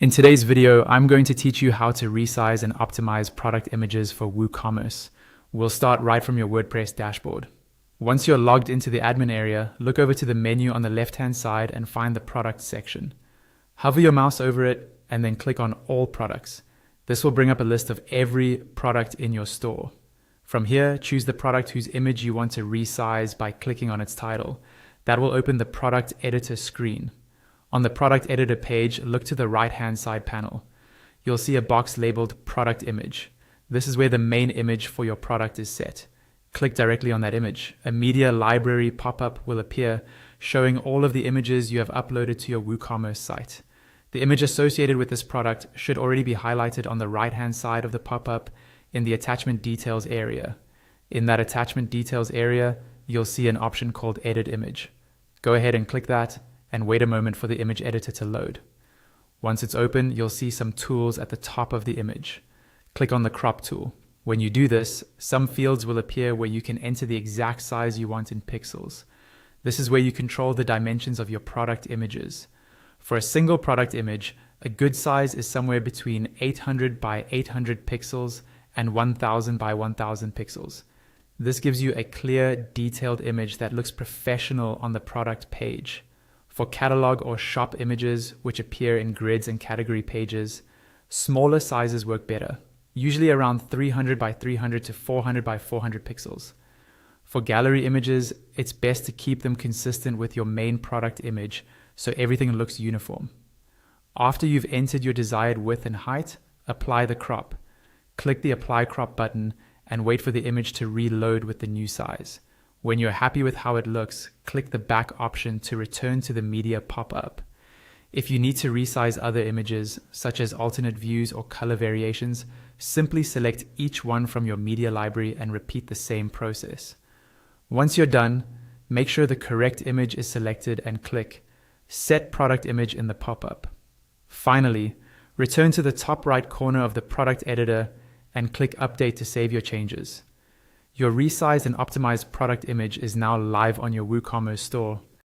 In today's video, I'm going to teach you how to resize and optimize product images for WooCommerce. We'll start right from your WordPress dashboard. Once you're logged into the admin area, look over to the menu on the left-hand side and find the product section. Hover your mouse over it and then click on all products. This will bring up a list of every product in your store. From here, choose the product whose image you want to resize by clicking on its title. That will open the product editor screen. On the product editor page, look to the right-hand side panel. You'll see a box labeled product image. This is where the main image for your product is set. Click directly on that image. A media library pop-up will appear showing all of the images you have uploaded to your WooCommerce site. The image associated with this product should already be highlighted on the right-hand side of the pop-up in the attachment details area. In that attachment details area, you'll see an option called Edit Image. Go ahead and click that and wait a moment for the image editor to load. Once it's open, you'll see some tools at the top of the image. Click on the crop tool. When you do this, some fields will appear where you can enter the exact size you want in pixels. This is where you control the dimensions of your product images. For a single product image, a good size is somewhere between 800 by 800 pixels and 1000 by 1000 pixels. This gives you a clear, detailed image that looks professional on the product page. For catalog or shop images, which appear in grids and category pages, smaller sizes work better, usually around 300 by 300 to 400 by 400 pixels. For gallery images, it's best to keep them consistent with your main product image so everything looks uniform. After you've entered your desired width and height, apply the crop. Click the Apply Crop button and wait for the image to reload with the new size. When you're happy with how it looks, click the back option to return to the media pop-up. If you need to resize other images, such as alternate views or color variations, simply select each one from your media library and repeat the same process. Once you're done, make sure the correct image is selected and click Set Product Image in the pop-up. Finally, return to the top right corner of the product editor and click Update to save your changes. Your resized and optimized product image is now live on your WooCommerce store.